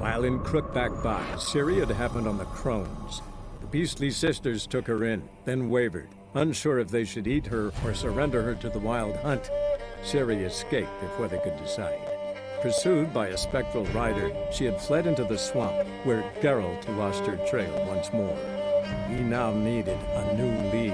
While in Crookback Bog, Ciri had happened on the Crones. The Beastly Sisters took her in, then wavered, unsure if they should eat her or surrender her to the Wild Hunt. Ciri escaped before they could decide. Pursued by a spectral rider, she had fled into the swamp, where Geralt lost her trail once more. He now needed a new lead.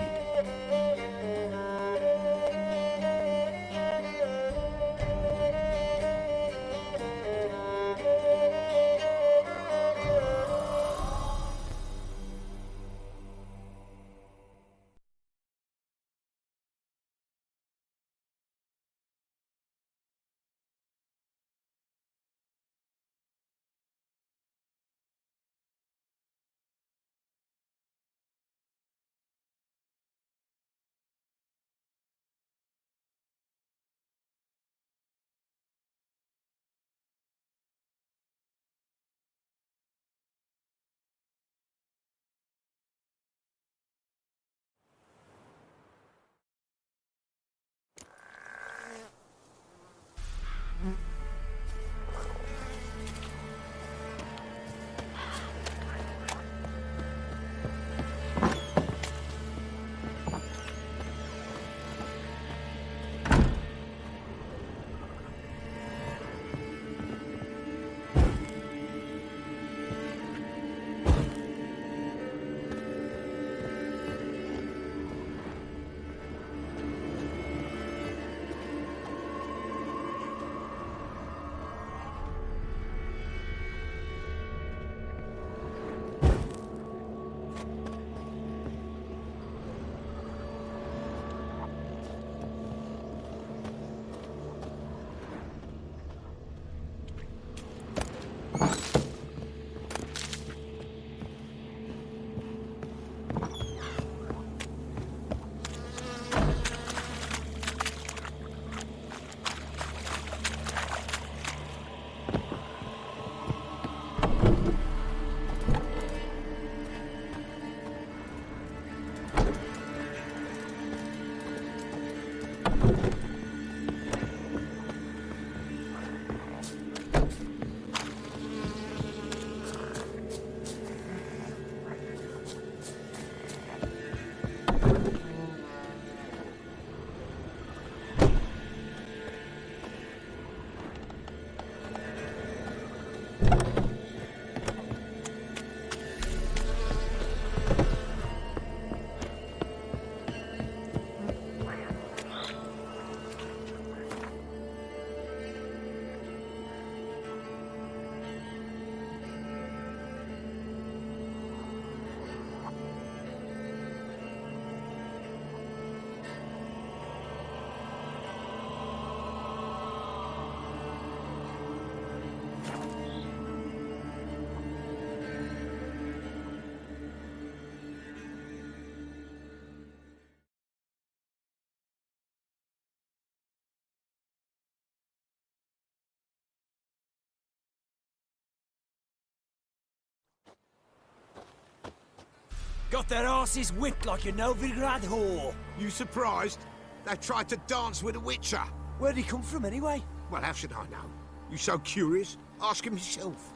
Got their asses whipped like a Novigrad whore. You surprised? They tried to dance with a witcher. Where'd he come from, anyway? Well, how should I know? You so curious? Ask him yourself.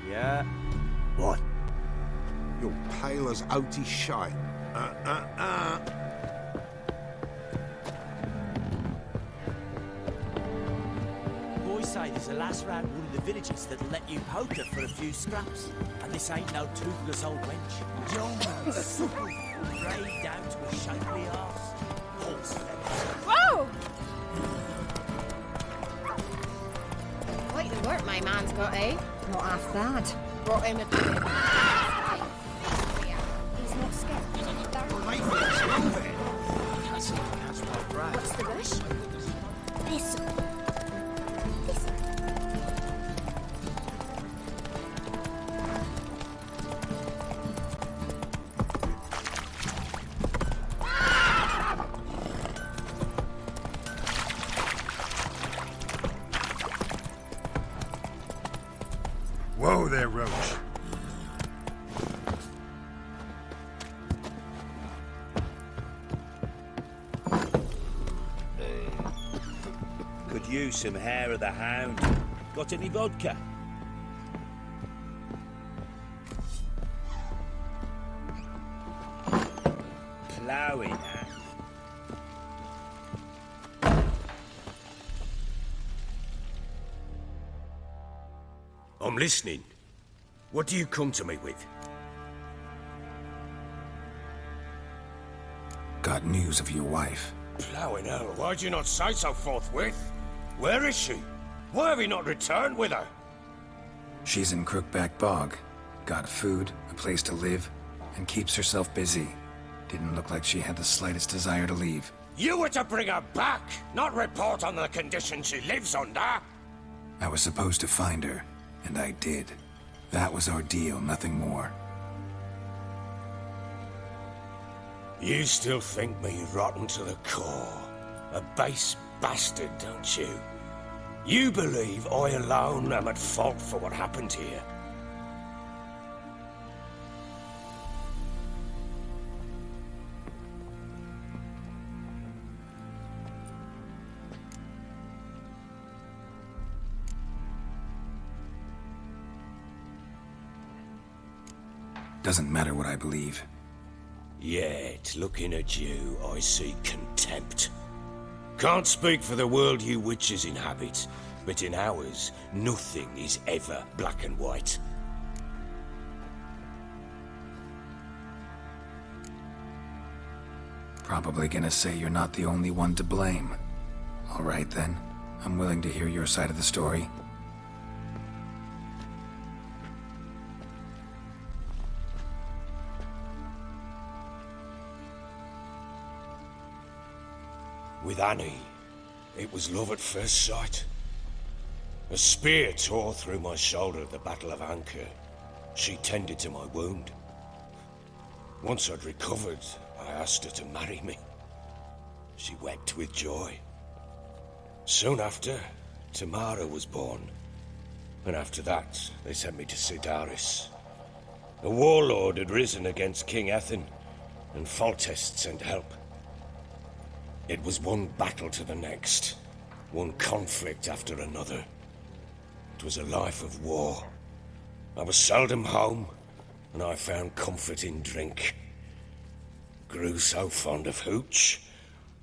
Yeah. What? You're pale as oaty shite. Boys say there's a lass round one of the villages that'll let you poker for a few scraps. And this ain't no toothless old wench. Young, supple, grey down to a shapely arse. Horse feathers. Whoa! Quite the work my man's got, eh? Not half bad. Brought him a... He's not scared. What's the rush? This. Whoa there, Roach. you some hair of the hound. Got any vodka? Ploughing hand. I'm listening. What do you come to me with? Got news of your wife. Plowing hell, why'd you not say so forthwith? Where is she? Why have you not returned with her? She's in Crookback Bog. Got food, a place to live, and keeps herself busy. Didn't look like she had the slightest desire to leave. You were to bring her back, not report on the conditions she lives under. I was supposed to find her, and I did. That was our deal, nothing more. You still think me rotten to the core. A base bastard, don't you? You believe I alone am at fault for what happened here. Doesn't matter what I believe. Yet, looking at you, I see contempt. Can't speak for the world you witches inhabit, but in ours, nothing is ever black and white. Probably gonna say you're not the only one to blame. All right then, I'm willing to hear your side of the story. With Annie, it was love at first sight. A spear tore through my shoulder at the Battle of Anchor. She tended to my wound. Once I'd recovered, I asked her to marry me. She wept with joy. Soon after, Tamara was born. And after that, they sent me to Sidaris. A warlord had risen against King Ethan, and Foltest sent help. It was one battle to the next, one conflict after another. It was a life of war. I was seldom home, and I found comfort in drink. Grew so fond of hooch,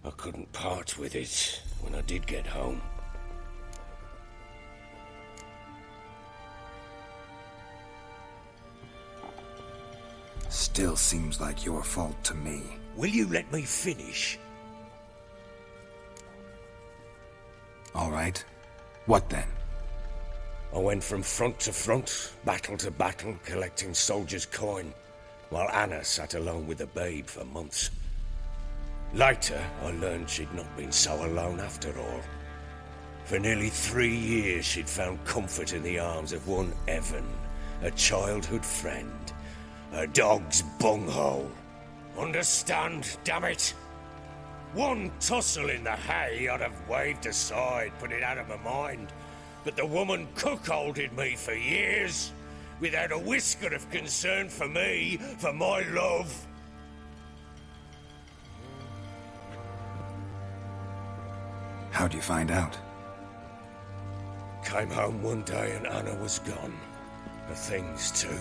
I couldn't part with it when I did get home. Still seems like your fault to me. Will you let me finish? All right. What then? I went from front to front, battle to battle, collecting soldiers' coin, while Anna sat alone with the babe for months. Later, I learned she'd not been so alone after all. For nearly 3 years, she'd found comfort in the arms of one Evan, a childhood friend, a dog's bunghole. Understand, damn it? One tussle in the hay I'd have waved aside, put it out of my mind. But the woman cuckolded me for years, without a whisker of concern for me, for my love. How'd you find out? Came home one day and Anna was gone. Her things too.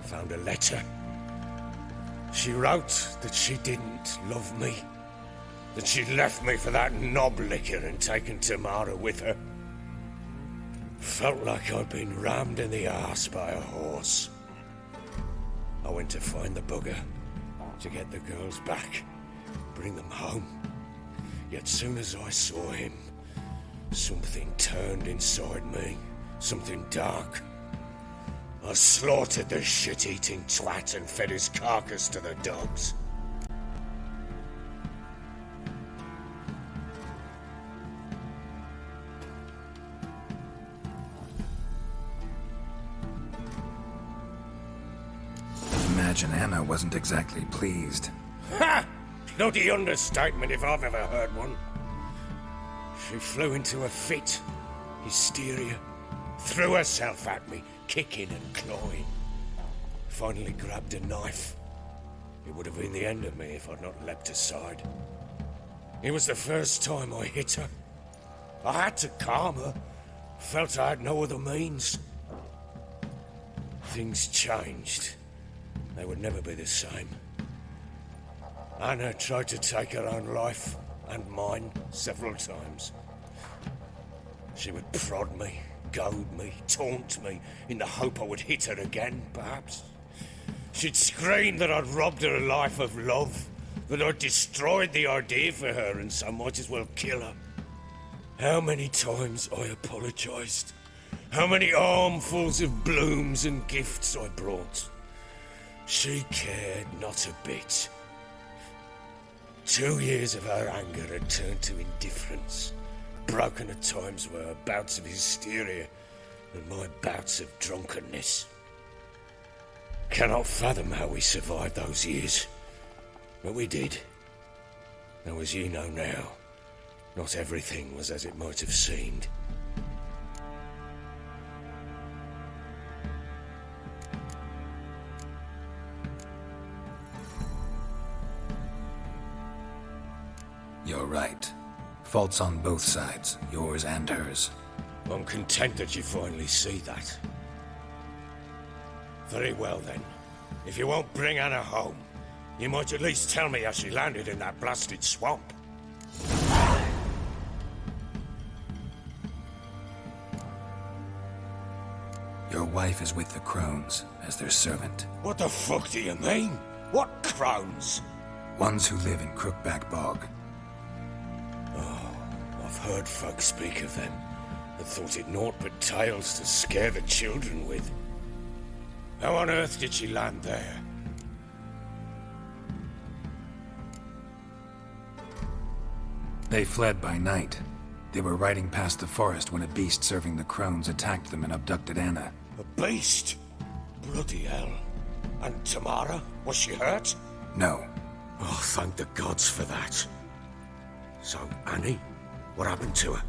Found a letter. She wrote that she didn't love me. That she'd left me for that knob licker and taken Tamara with her. Felt like I'd been rammed in the arse by a horse. I went to find the bugger, to get the girls back, bring them home. Yet soon as I saw him, something turned inside me, something dark. I slaughtered the shit-eating twat and fed his carcass to the dogs. Imagine Anna wasn't exactly pleased. Ha! Bloody understatement if I've ever heard one. She flew into a fit, hysteria, threw herself at me, kicking and clawing. Finally grabbed a knife. It would have been the end of me if I'd not leapt aside. It was the first time I hit her. I had to calm her. Felt I had no other means. Things changed. They would never be the same. Anna tried to take her own life, and mine, several times. She would prod me, goad me, taunt me, in the hope I would hit her again, perhaps. She'd scream that I'd robbed her life of love, that I'd destroyed the idea for her and so might as well kill her. How many times I apologized. How many armfuls of blooms and gifts I brought. She cared not a bit. 2 years of her anger had turned to indifference, broken at times were her bouts of hysteria and my bouts of drunkenness. Cannot fathom how we survived those years, but we did. Though as you know now, not everything was as it might have seemed. You're right. Faults on both sides, yours and hers. I'm content that you finally see that. Very well then. If you won't bring Anna home, you might at least tell me how she landed in that blasted swamp. Your wife is with the Crones, as their servant. What the fuck do you mean? What crones? Ones who live in Crookback Bog. I've heard folk speak of them, and thought it naught but tales to scare the children with. How on earth did she land there? They fled by night. They were riding past the forest when a beast serving the Crones attacked them and abducted Anna. A beast? Bloody hell. And Tamara? Was she hurt? No. Oh, thank the gods for that. So, Annie? What happened to her?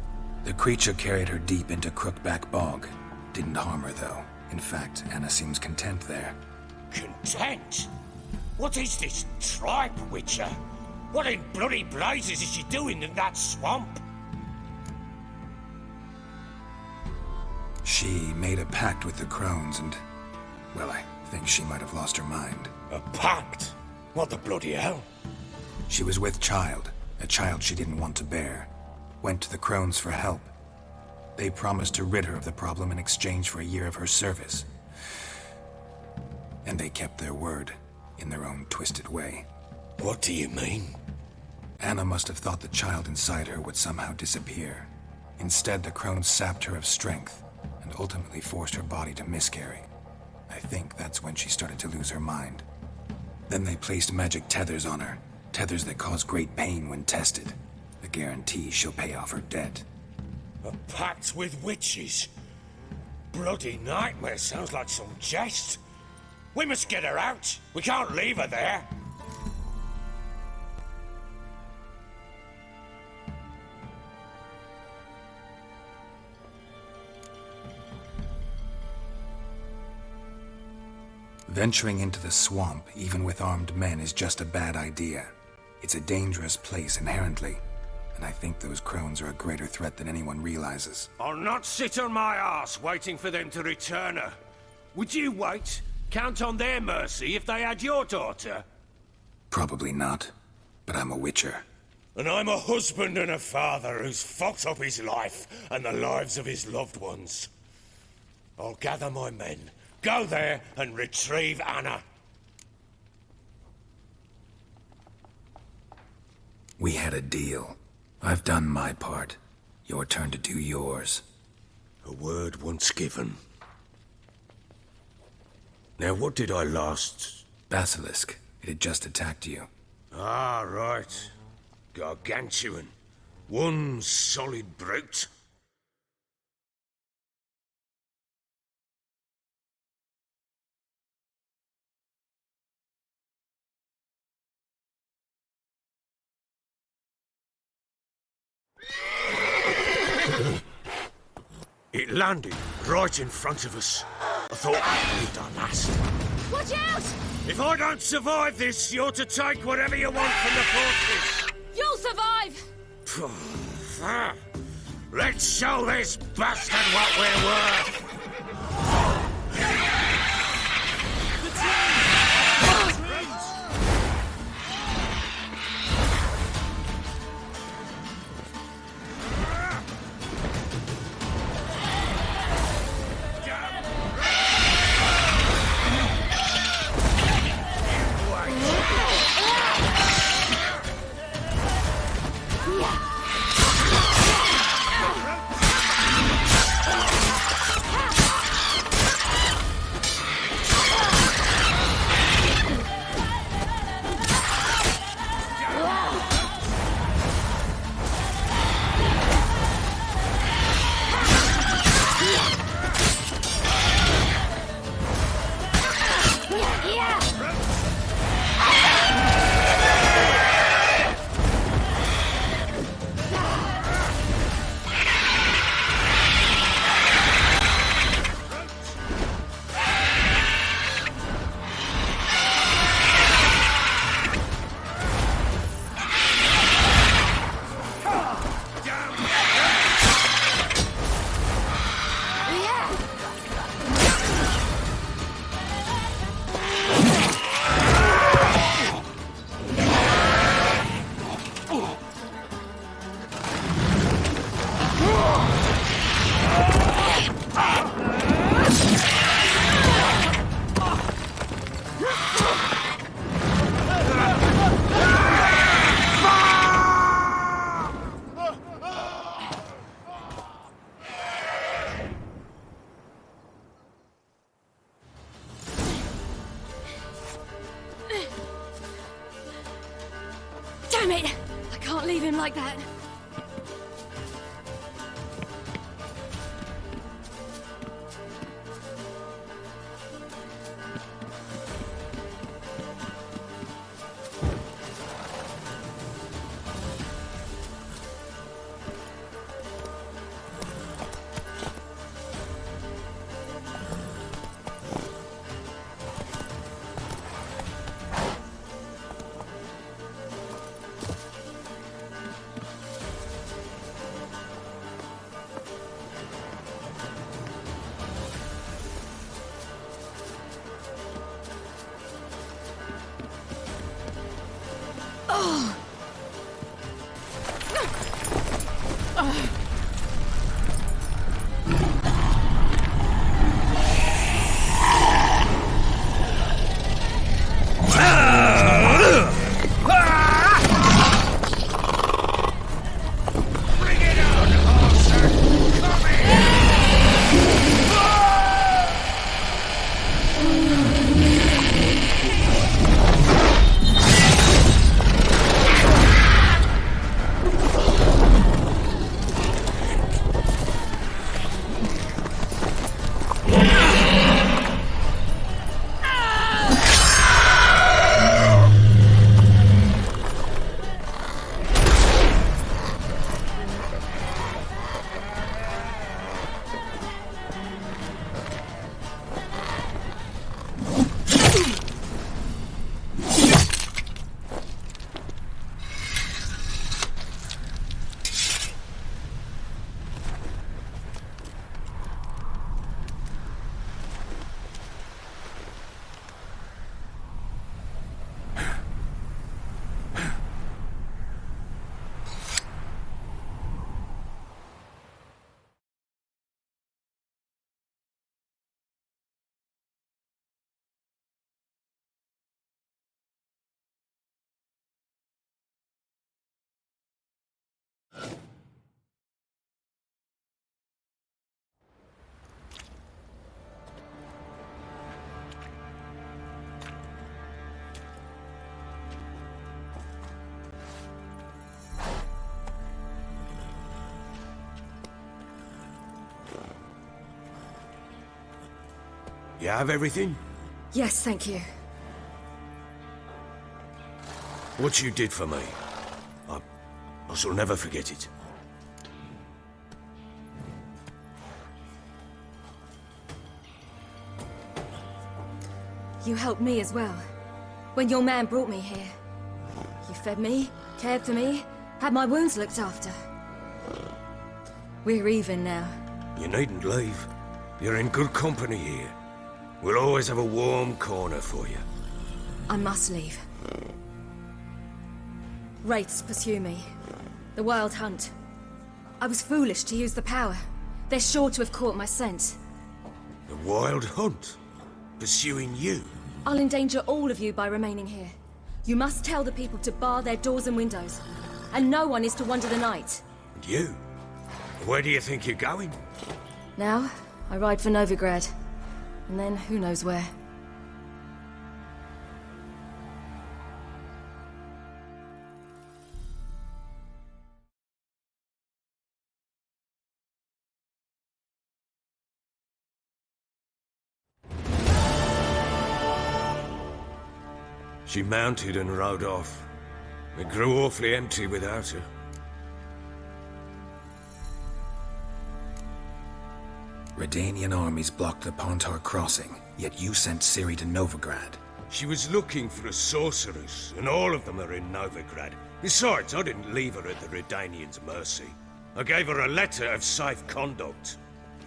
The creature carried her deep into Crookback Bog. Didn't harm her, though. In fact, Anna seems content there. Content? What is this tripe, Witcher? What in bloody blazes is she doing in that swamp? She made a pact with the Crones and... well, I think she might have lost her mind. A pact? What the bloody hell? She was with child, a child she didn't want to bear. Went to the Crones for help. They promised to rid her of the problem in exchange for a year of her service. And they kept their word, in their own twisted way. What do you mean? Anna must have thought the child inside her would somehow disappear. Instead, the Crones sapped her of strength, and ultimately forced her body to miscarry. I think that's when she started to lose her mind. Then they placed magic tethers on her, tethers that cause great pain when tested. A guarantee she'll pay off her debt. A pact with witches? Bloody nightmare, sounds like some jest. We must get her out. We can't leave her there. Venturing into the swamp, even with armed men, is just a bad idea. It's a dangerous place inherently, and I think those Crones are a greater threat than anyone realizes. I'll not sit on my ass waiting for them to return her. Would you wait? Count on their mercy if they had your daughter? Probably not, but I'm a witcher. And I'm a husband and a father who's fucked up his life and the lives of his loved ones. I'll gather my men, go there and retrieve Anna. We had a deal. I've done my part. Your turn to do yours. A word once given. Now, what did I last... Basilisk. It had just attacked you. Ah, right. Gargantuan. One solid brute. It landed right in front of us. I thought I'd lived our last. Watch out! If I don't survive this, you're to take whatever you want from the fortress. You'll survive! Let's show this bastard what we're worth! Damn it! I can't leave him like that. You have everything? Yes, thank you. What you did for me, I shall never forget it. You helped me as well. When your man brought me here. You fed me, cared for me, had my wounds looked after. We're even now. You needn't leave. You're in good company here. We'll always have a warm corner for you. I must leave. Wraiths pursue me. The Wild Hunt. I was foolish to use the power. They're sure to have caught my scent. The Wild Hunt? Pursuing you? I'll endanger all of you by remaining here. You must tell the people to bar their doors and windows. And no one is to wander the night. And you? Where do you think you're going? Now, I ride for Novigrad. And then who knows where. She mounted and rode off. It grew awfully empty without her. Redanian armies blocked the Pontar crossing, yet you sent Ciri to Novigrad. She was looking for a sorceress, and all of them are in Novigrad. Besides, I didn't leave her at the Redanians' mercy. I gave her a letter of safe conduct.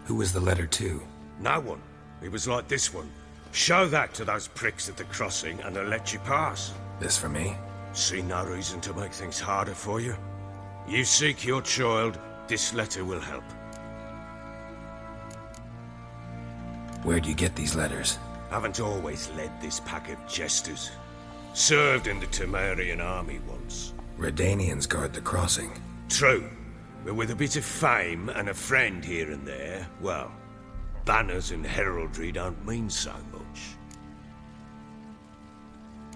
Who was the letter to? No one. It was like this one. Show that to those pricks at the crossing, and they'll let you pass. This for me? See no reason to make things harder for you. You seek your child, this letter will help. Where'd you get these letters? Haven't always led this pack of jesters. Served in the Temerian army once. Redanians guard the crossing. True, but with a bit of fame and a friend here and there, well, banners and heraldry don't mean so much.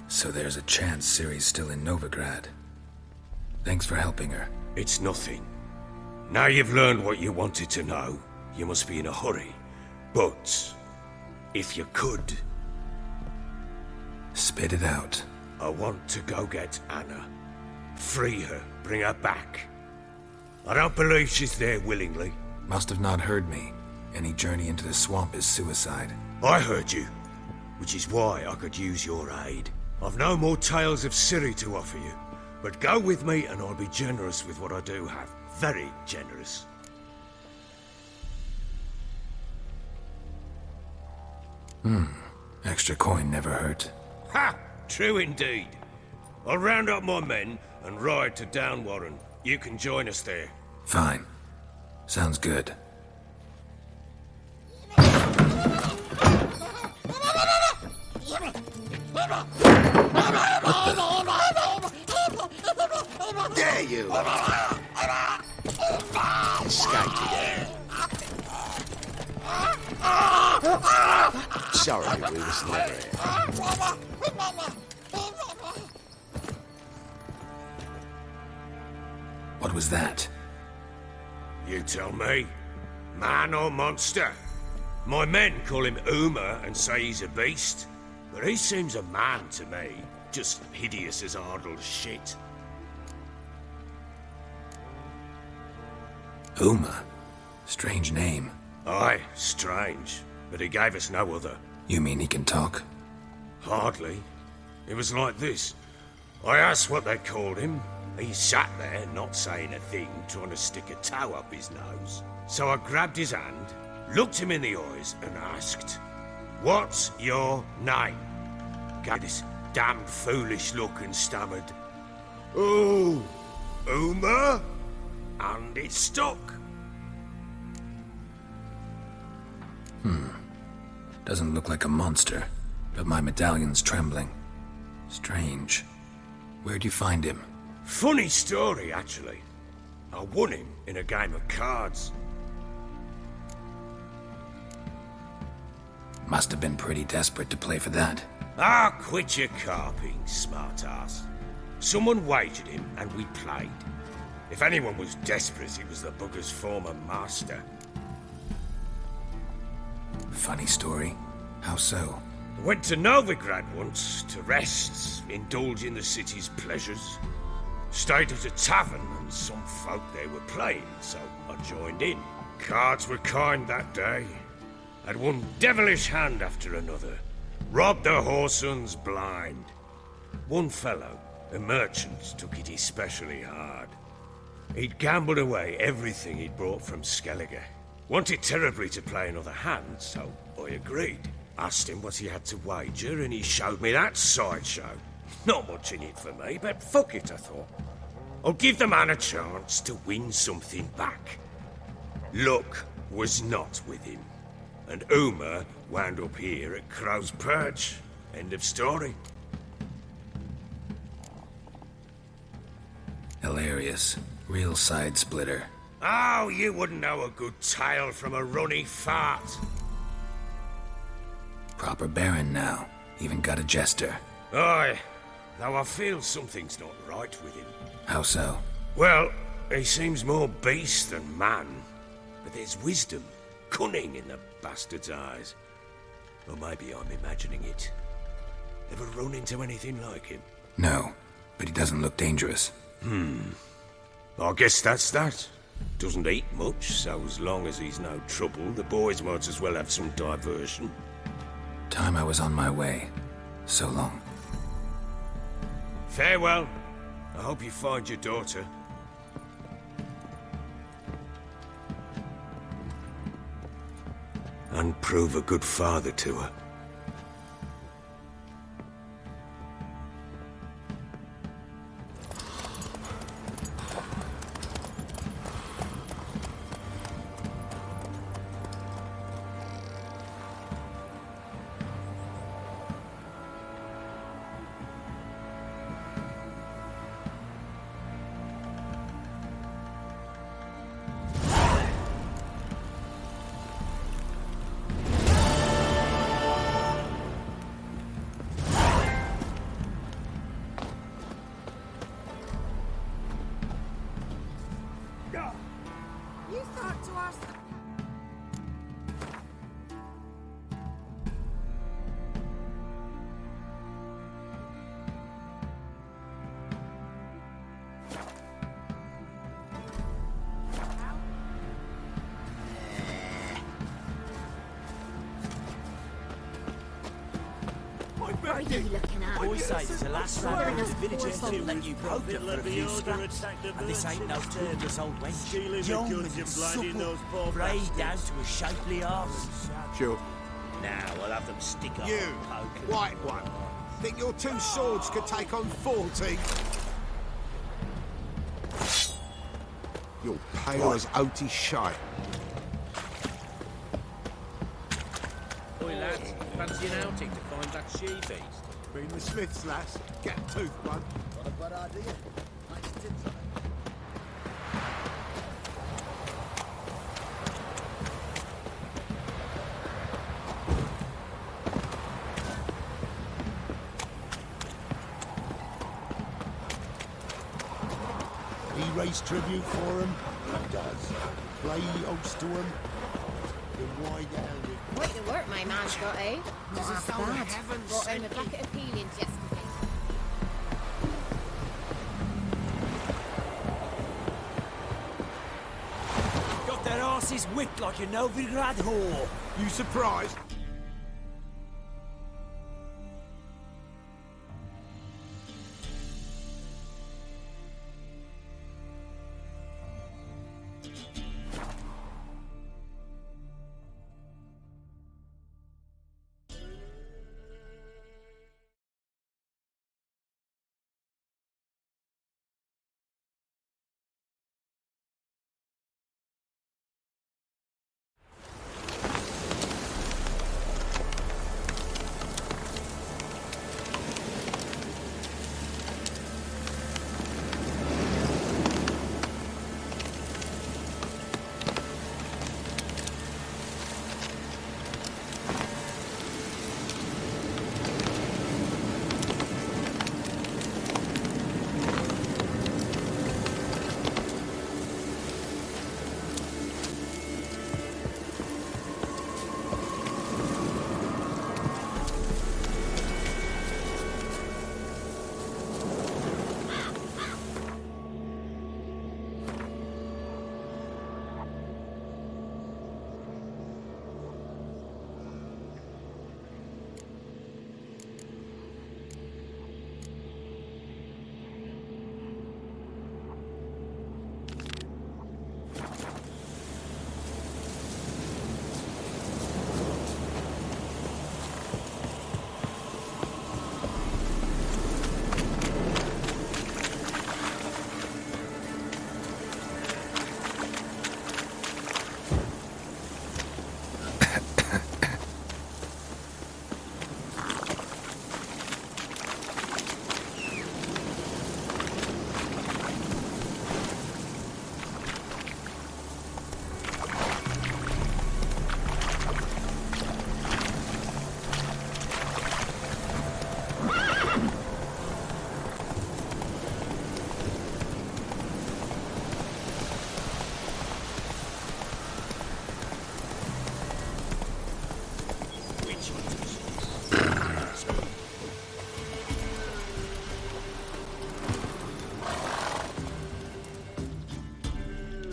So there's a chance Ciri's still in Novigrad. Thanks for helping her. It's nothing. Now you've learned what you wanted to know, you must be in a hurry. But, if you could... Spit it out. I want to go get Anna. Free her, bring her back. I don't believe she's there willingly. Must have not heard me. Any journey into the swamp is suicide. I heard you, which is why I could use your aid. I've no more tales of Ciri to offer you, but go with me and I'll be generous with what I do have. Very generous. Extra coin never hurt. Ha! True indeed. I'll round up my men and ride to Downwarren. You can join us there. Fine. Sounds good. There you are. Escaped again. Sorry, we was never here. What was that? You tell me. Man or monster? My men call him Uma and say he's a beast, but he seems a man to me. Just hideous as Ardle's shit. Uma? Strange name. Aye, strange, but he gave us no other. You mean he can talk? Hardly. It was like this. I asked what they called him. He sat there, not saying a thing, trying to stick a toe up his nose. So I grabbed his hand, looked him in the eyes, and asked, "What's your name?" Gave this damned foolish look and stammered, "Oh, Uma?" And it stuck. Doesn't look like a monster, but my medallion's trembling. Strange. Where'd you find him? Funny story, actually. I won him in a game of cards. Must have been pretty desperate to play for that. Ah, quit your carping, smartass. Someone wagered him, and we played. If anyone was desperate, it was the bugger's former master. Funny story. How so? Went to Novigrad once to rest, indulge in the city's pleasures. Stayed at a tavern and some folk there were playing, so I joined in. Cards were kind that day. Had one devilish hand after another. Robbed the whoresons blind. One fellow, a merchant, took it especially hard. He'd gambled away everything he'd brought from Skellige. Wanted terribly to play another hand, so I agreed. Asked him what he had to wager, and he showed me that sideshow. Not much in it for me, but fuck it, I thought. I'll give the man a chance to win something back. Luck was not with him, and Uma wound up here at Crow's Perch. End of story. Hilarious. Real side splitter. Oh, you wouldn't know a good tale from a runny fart. Proper Baron now. Even got a jester. Aye, though I feel something's not right with him. How so? Well, he seems more beast than man. But there's wisdom, cunning in the bastard's eyes. Or maybe I'm imagining it. Ever run into anything like him? No, but he doesn't look dangerous. I guess that's that. Doesn't eat much, so as long as he's no trouble, the boys might as well have some diversion. Time I was on my way. So long. Farewell. I hope you find your daughter. And prove a good father to her. You thought to us. What are you looking at? Boys say there's a last round in the villagers that let you poker for a few scraps. And this ain't no toothless old wench. Young and supple, grey down to a shapely arse. Sure. Now we'll have them stick up You, on poker. white one. Think your two swords could take on 40? You're pale as oaty shite. Boy, lads, fancy an outing to find that she-beast? Been the Smiths, lass. Get a tooth, one. Not a bad idea. Nice tips on it. He raise tribute for him. He does. Play host to him. The wide-handed. Quite the work my man's got, eh? Not half soul bad. heaven Brought home a sent bucket of peelings yesterday. Got their asses whipped like a Novigrad whore. You surprised?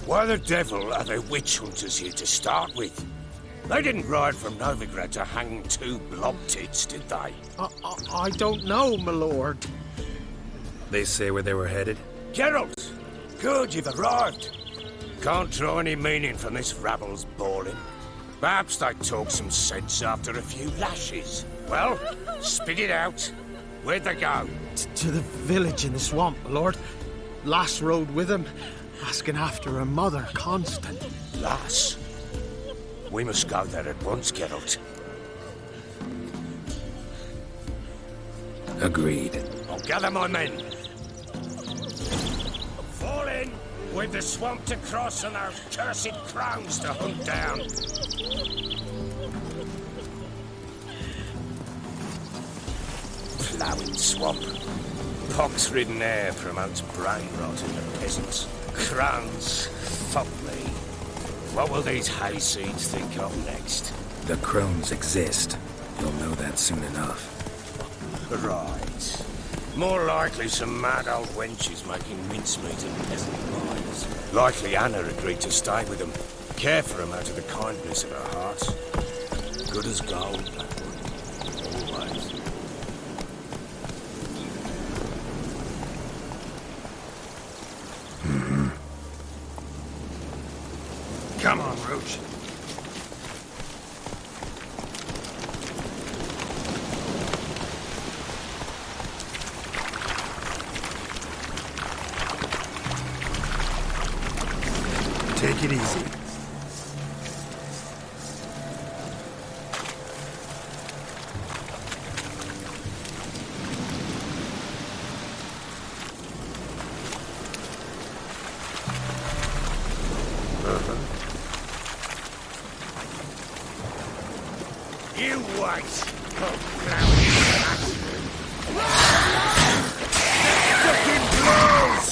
Why the devil are there witch hunters here to start with? They didn't ride from Novigrad to hang two blob tits, did they? I don't know, my lord. They say where they were headed? Geralt! Good, you've arrived. Can't draw any meaning from this rabble's bawling. Perhaps they talk some sense after a few lashes. Well, spit it out. Where'd they go? To the village in the swamp, my lord. Lass rode with him, asking after her mother, Constant. Lass? We must go there at once, Geralt. Agreed. I'll gather my men. Fall in! We've the swamp to cross and those cursed crows to hunt down. Ploughing swamp. Pox-ridden air promotes brain rot in the peasants. Crones, fuck me. What will these hayseeds think of next? The crones exist. You'll know that soon enough. Right. More likely some mad old wenches making mincemeat of peasant lives. Likely Anna agreed to stay with them, care for them out of the kindness of her heart. Good as gold, that one. Always. Come on, Roach. Take it easy. You wait! Oh, fucking blows!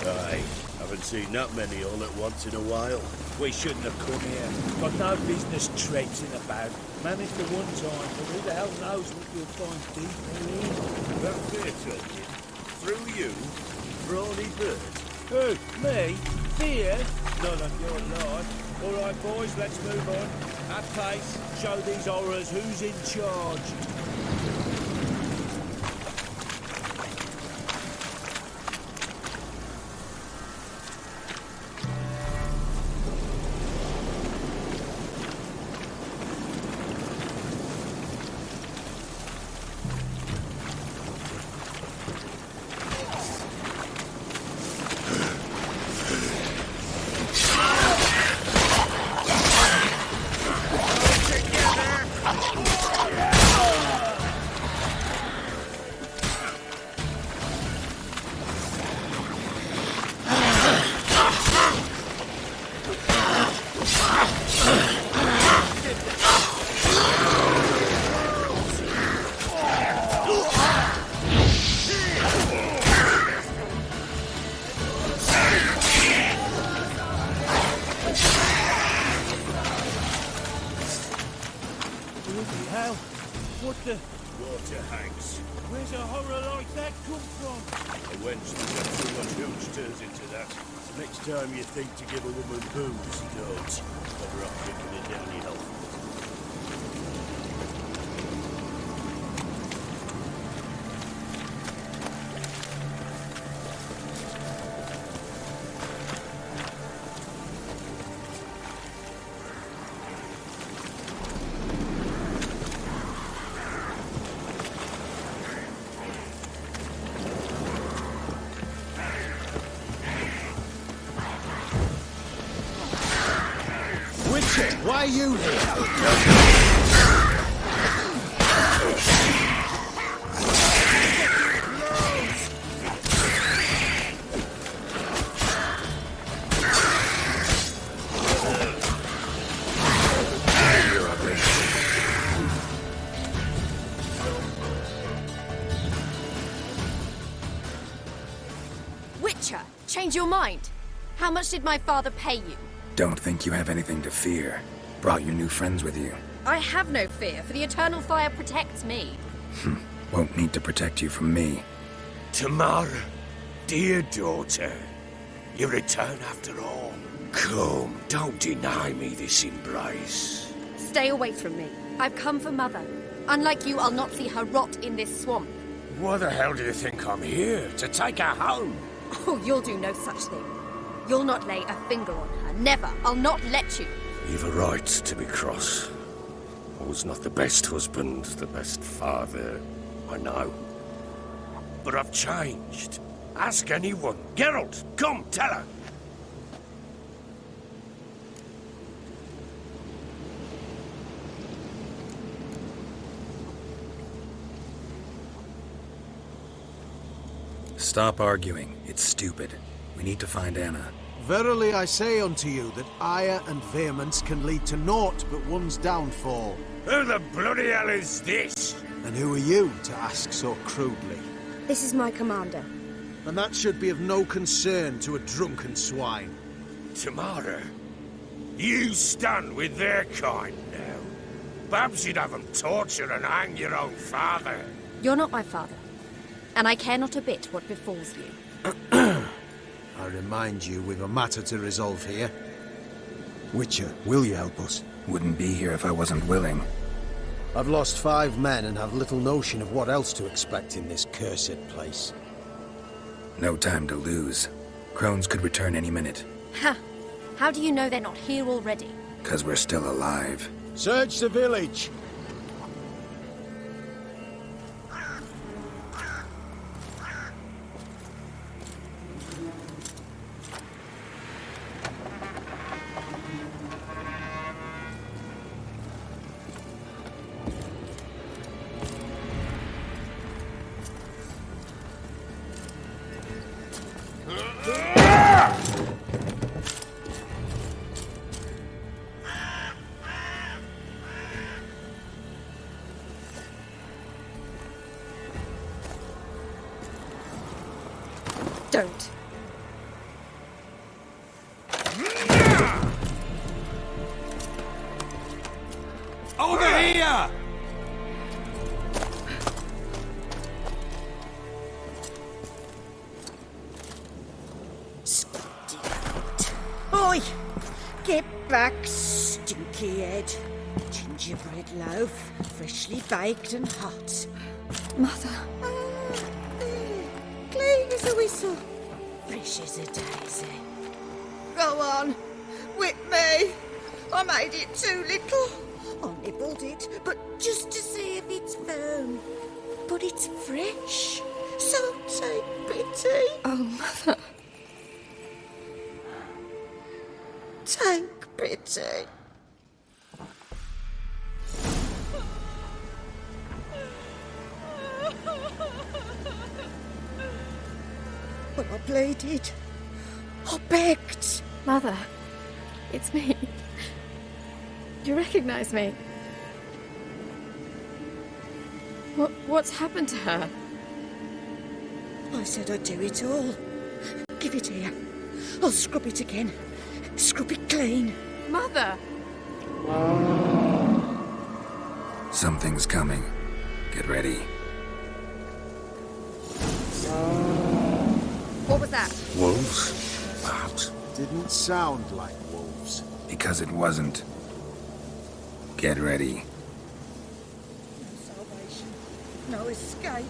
Aye, haven't seen that many all at once in a while. We shouldn't have come here. Got no business traipsing about. Managed the one time, but who the hell knows what you'll find deep therein. That fear talking? Through you? Brawny bird? Who? Me? Fear? None on your life. All right, boys, let's move on. At pace, show these horrors who's in charge. What the? Water hags. Where's a horror like that come from? A wench that got too much hooch turns into that. Next time you think to give a woman booze, don't. Better off drinking a deadly health. Why are you here? Witcher, change your mind. How much did my father pay you? Don't think you have anything to fear. Brought your new friends with you. I have no fear, for the eternal fire protects me. Won't need to protect you from me. Tamara, dear daughter, you return after all. Come, don't deny me this embrace. Stay away from me. I've come for Mother. Unlike you, I'll not see her rot in this swamp. Why the hell do you think I'm here? To take her home? Oh, you'll do no such thing. You'll not lay a finger on her. Never. I'll not let you. You've a right to be cross. I was not the best husband, the best father, I know. But I've changed. Ask anyone. Geralt, come, tell her. Stop arguing. It's stupid. We need to find Anna. Verily I say unto you that ire and vehemence can lead to naught but one's downfall. Who the bloody hell is this? And who are you to ask so crudely? This is my commander. And that should be of no concern to a drunken swine. Tamara, you stand with their kind now. Perhaps you'd have them torture and hang your own father. You're not my father. And I care not a bit what befalls you. I remind you we've a matter to resolve here. Witcher, will you help us? Wouldn't be here if I wasn't willing. I've lost 5 men and have little notion of what else to expect in this cursed place. No time to lose. Crones could return any minute. Ha! How do you know they're not here already? 'Cause we're still alive. Search the village! Don't. Over here! Oi! Get back, stinky head. Gingerbread loaf, freshly baked and hot. Mother. Clean as a whistle. Fresh as a daisy. Go on. Whip me. I made it too little. I nibbled it, but just to see if it's firm. But it's fresh. So take pity. Oh, Mother. Take pity. But I pleaded. I begged. Mother. It's me. You recognize me? What's happened to her? I said I'd do it all. Give it here. I'll scrub it again. Scrub it clean. Mother! Something's coming. Get ready. What was that? Wolves? Perhaps. Didn't sound like wolves. Because it wasn't. Get ready. No salvation. No escape.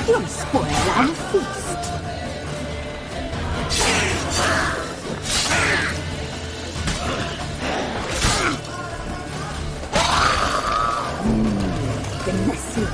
You'll spoil our feast. Delicious.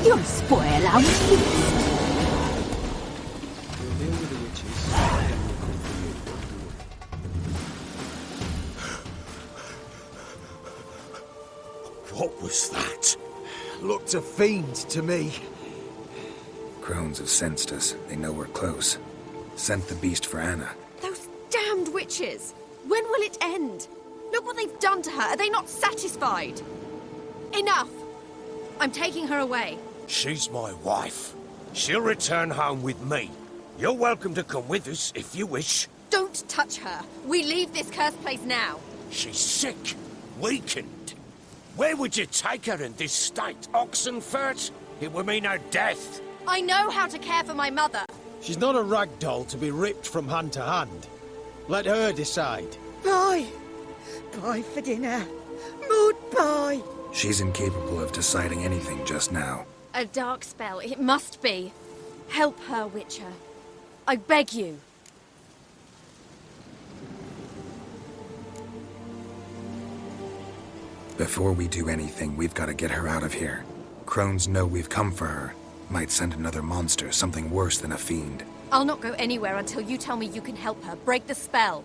You'll spoil our feast. We'll deal with the witches, then we'll come for you. What was that? Looked a fiend to me. Crones have sensed us. They know we're close. Sent the beast for Anna. Those damned witches! When will it end? Look what they've done to her. Are they not satisfied? Enough! I'm taking her away. She's my wife. She'll return home with me. You're welcome to come with us if you wish. Don't touch her. We leave this cursed place now. She's sick, weakened. Where would you take her in this state? Oxenfurt? It would mean her death. I know how to care for my mother. She's not a rag doll to be ripped from hand to hand. Let her decide. Pie. Pie for dinner. Mud pie. She's incapable of deciding anything just now. A dark spell, it must be. Help her, Witcher. I beg you. Before we do anything, we've got to get her out of here. Crones know we've come for her. Might send another monster, something worse than a fiend. I'll not go anywhere until you tell me you can help her. Break the spell.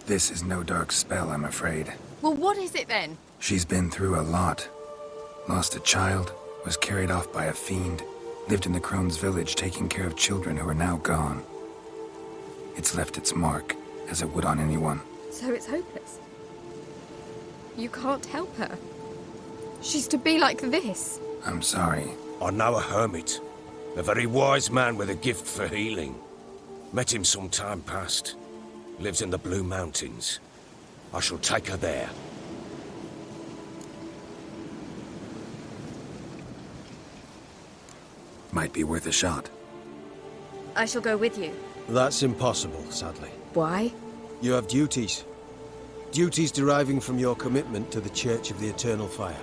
This is no dark spell, I'm afraid. Well, what is it then? She's been through a lot. Lost a child, was carried off by a fiend, lived in the Crones village taking care of children who are now gone. It's left its mark, as it would on anyone. So it's hopeless. You can't help her. She's to be like this. I'm sorry. I know a hermit. A very wise man with a gift for healing. Met him some time past. Lives in the Blue Mountains. I shall take her there. Might be worth a shot. I shall go with you. That's impossible, sadly. Why? You have duties. Duties deriving from your commitment to the Church of the Eternal Fire.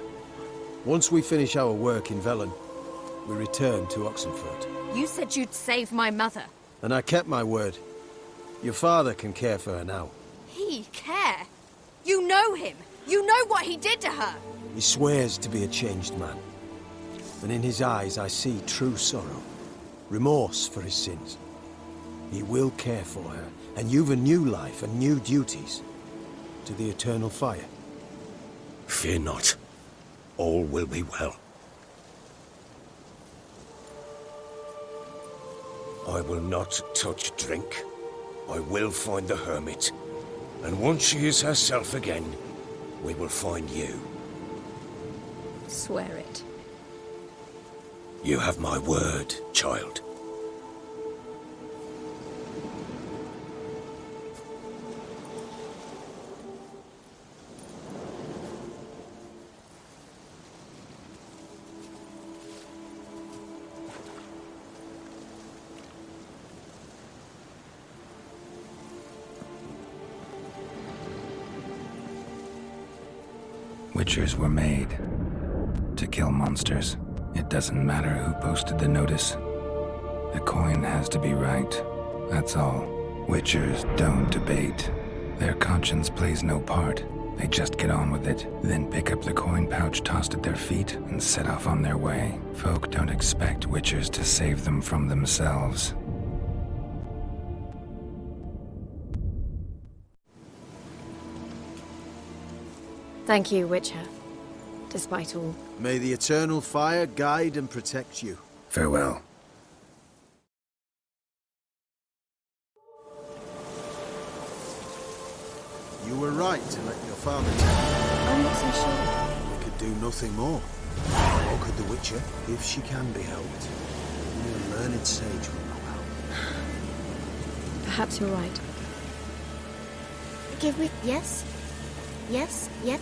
Once we finish our work in Velen, we return to Oxenfurt. You said you'd save my mother. And I kept my word. Your father can care for her now. He care? You know him. You know what he did to her. He swears to be a changed man. And in his eyes I see true sorrow. Remorse for his sins. He will care for her, and you've a new life and new duties. To the Eternal Fire. Fear not. All will be well. I will not touch drink. I will find the hermit. And once she is herself again, we will find you. Swear it. You have my word, child. Witchers were made to kill monsters. It doesn't matter who posted the notice. The coin has to be right. That's all. Witchers don't debate. Their conscience plays no part. They just get on with it, then pick up the coin pouch tossed at their feet and set off on their way. Folk don't expect witchers to save them from themselves. Thank you, Witcher. Despite all. May the Eternal Fire guide and protect you. Farewell. You were right to let your father take you. I'm not so sure. We could do nothing more. Or could the Witcher, if she can be helped? Only a learned sage will know how. Perhaps you're right. Give me... Yes? Yes, yep.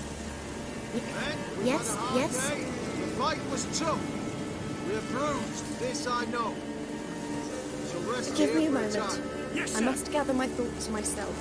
Yes, yes. The fight was tough. We're bruised, this I know. So rest Give me a here for moment. time. Yes, I sir. must gather my thoughts myself.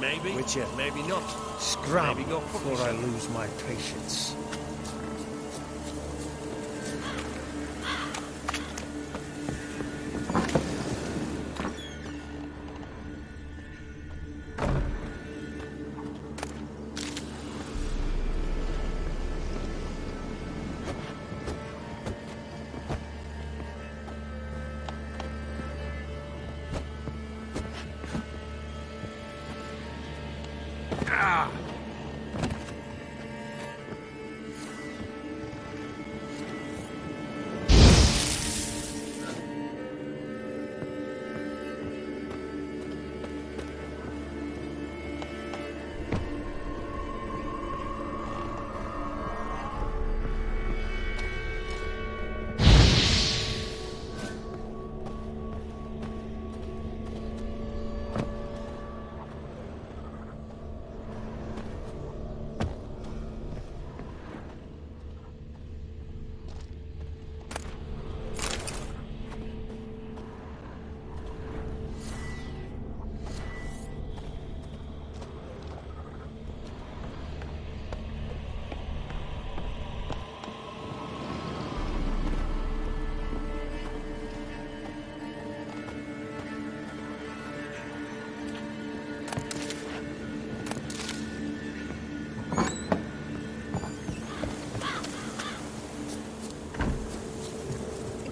Maybe. Witcher, Maybe not. scram Maybe go before I lose my patience.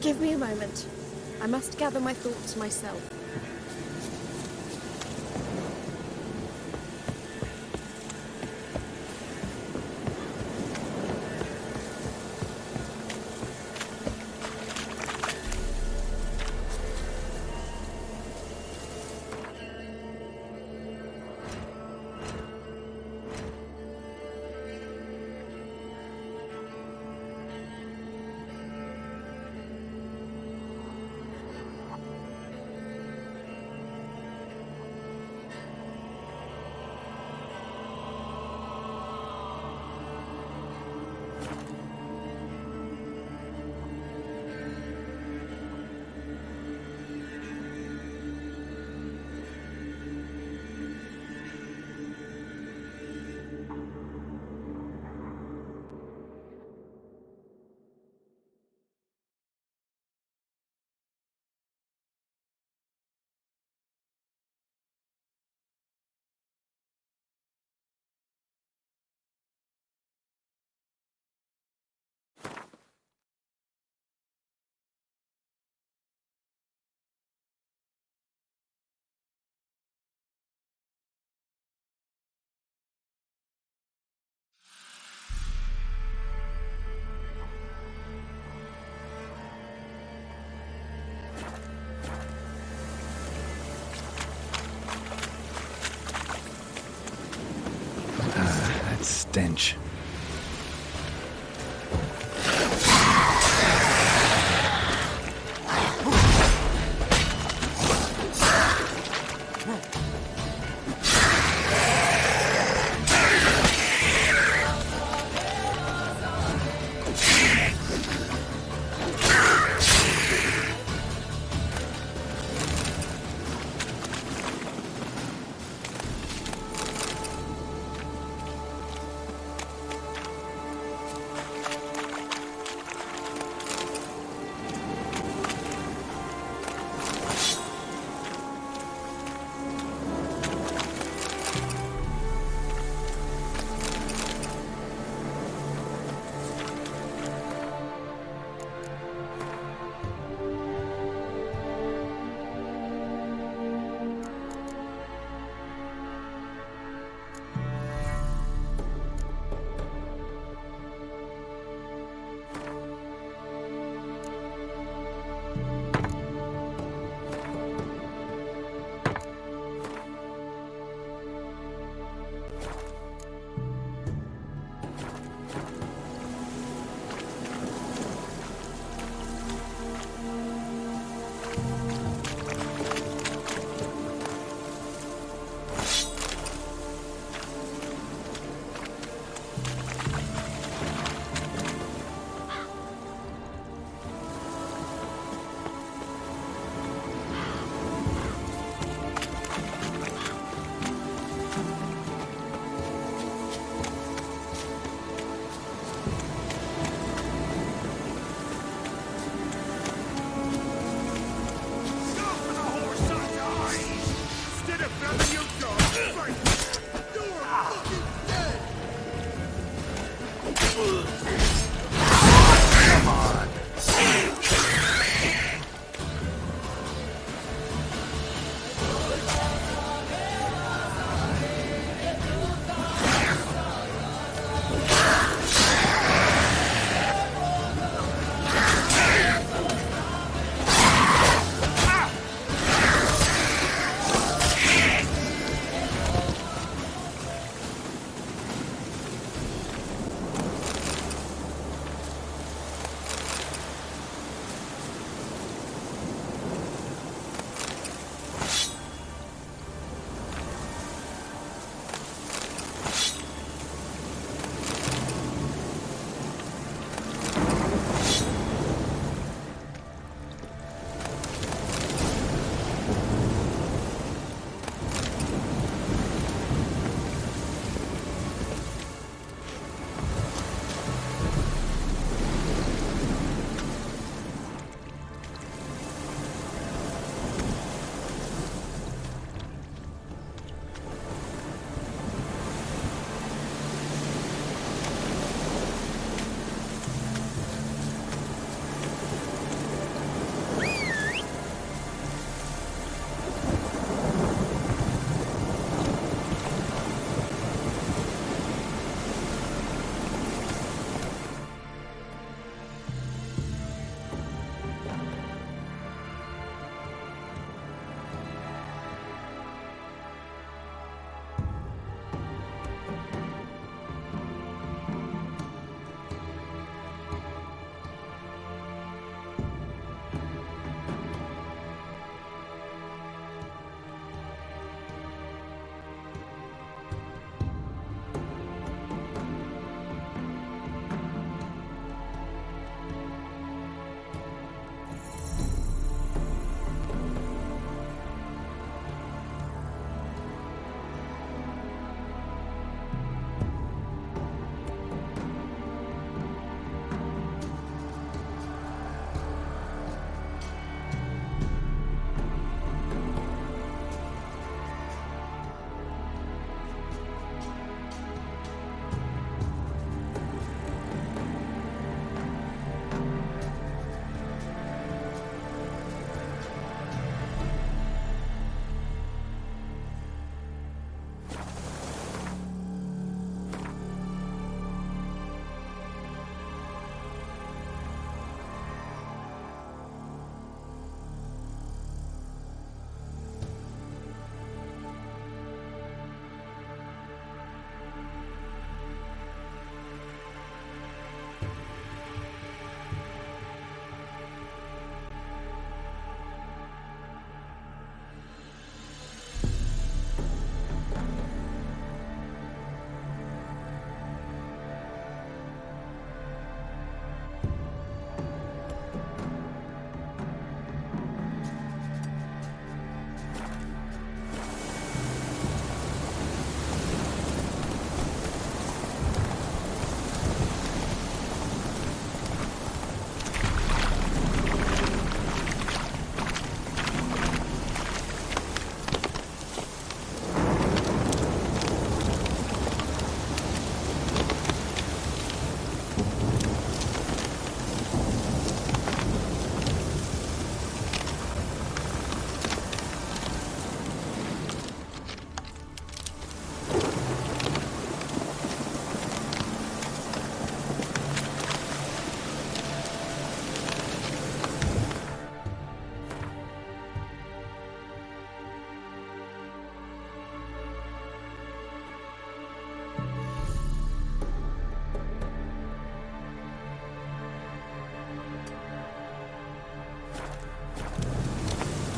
Give me a moment. I must gather my thoughts myself. stench.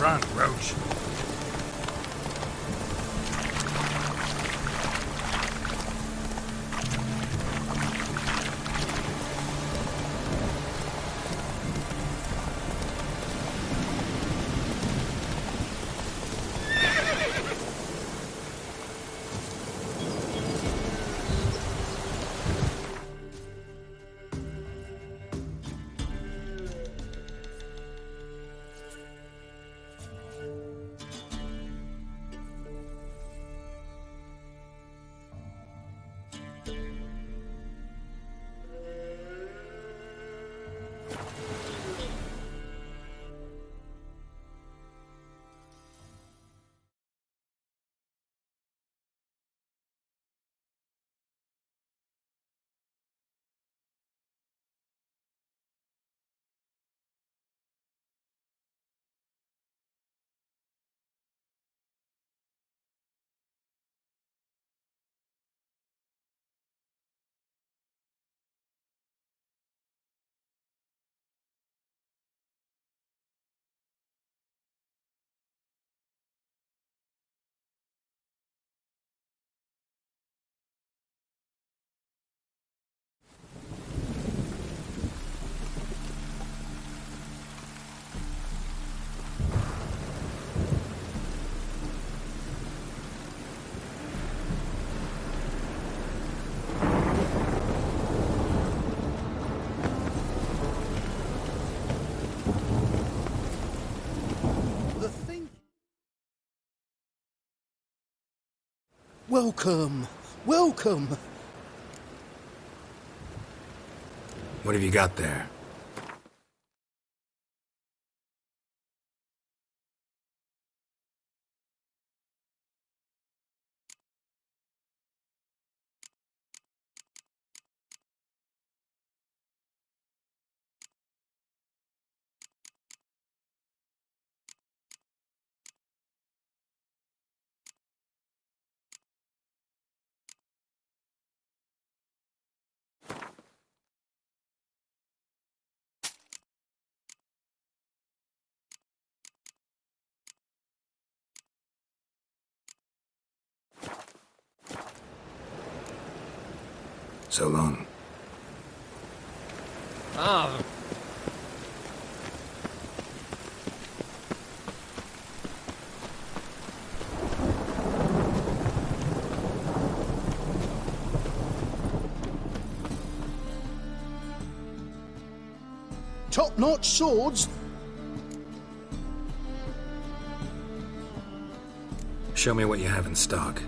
Run, Roach. Welcome. Welcome. What have you got there? So long. Ah. Top-notch swords. Show me what you have in stock.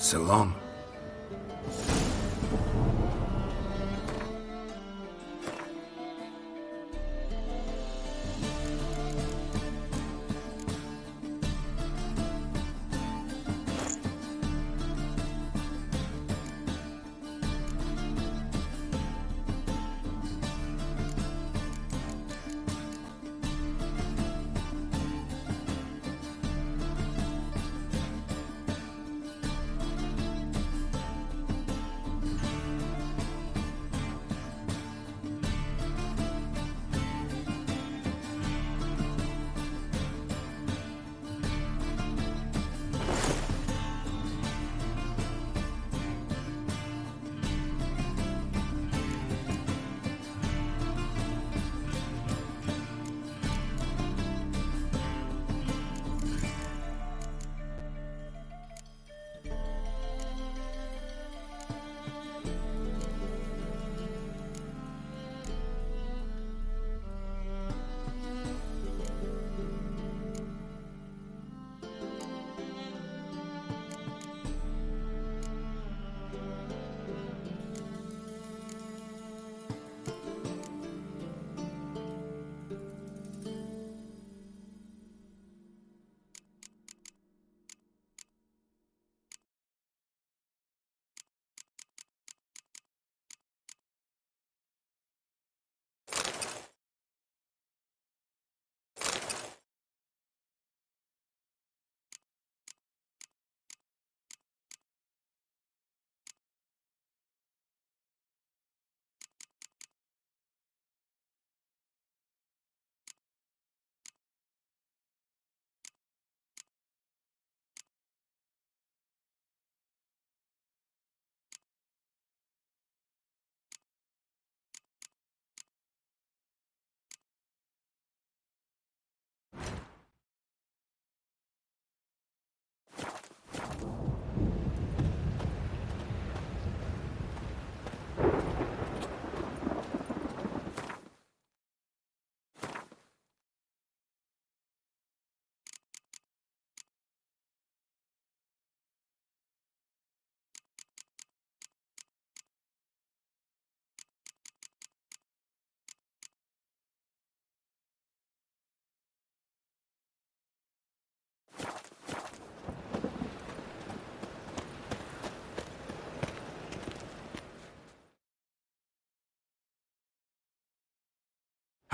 So long.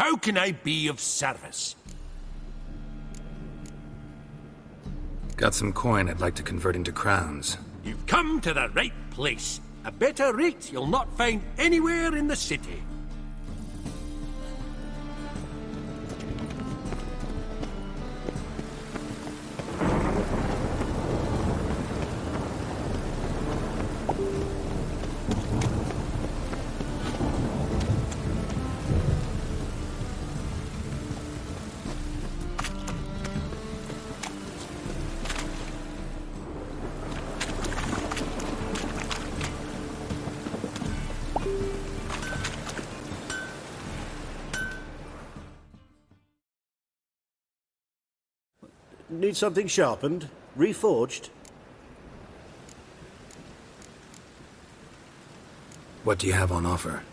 How can I be of service? Got some coin I'd like to convert into crowns. You've come to the right place. A better rate you'll not find anywhere in the city. Need something sharpened? Reforged? What do you have on offer?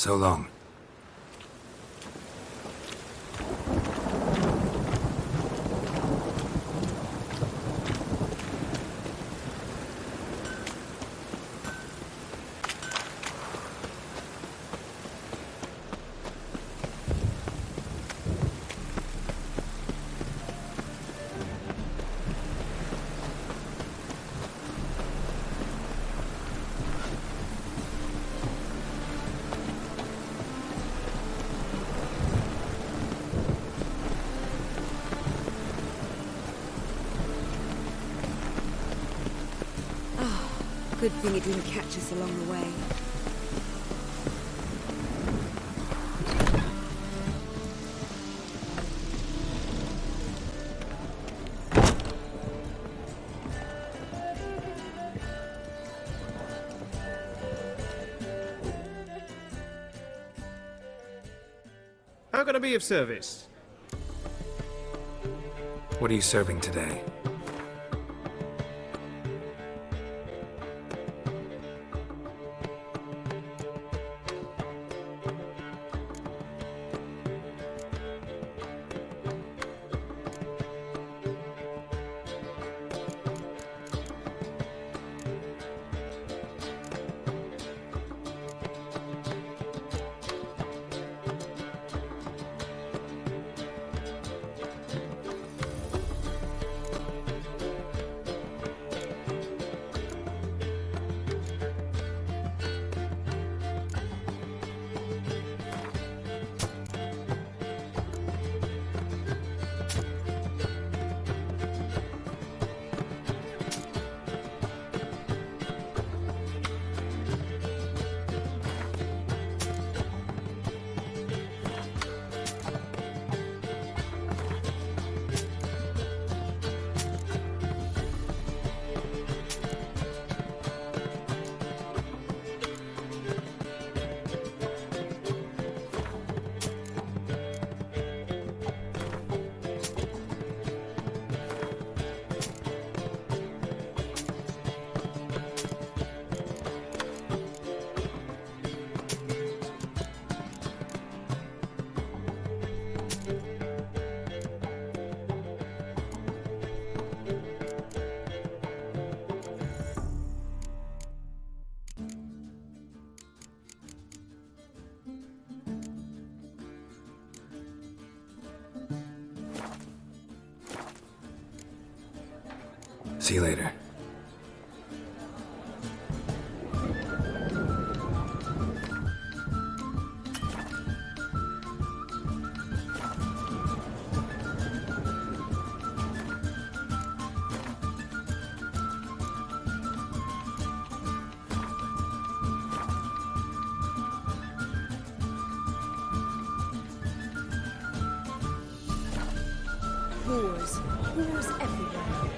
So long. Good thing it didn't catch us along the way. How can I be of service? What are you serving today? See you later. Whores everywhere.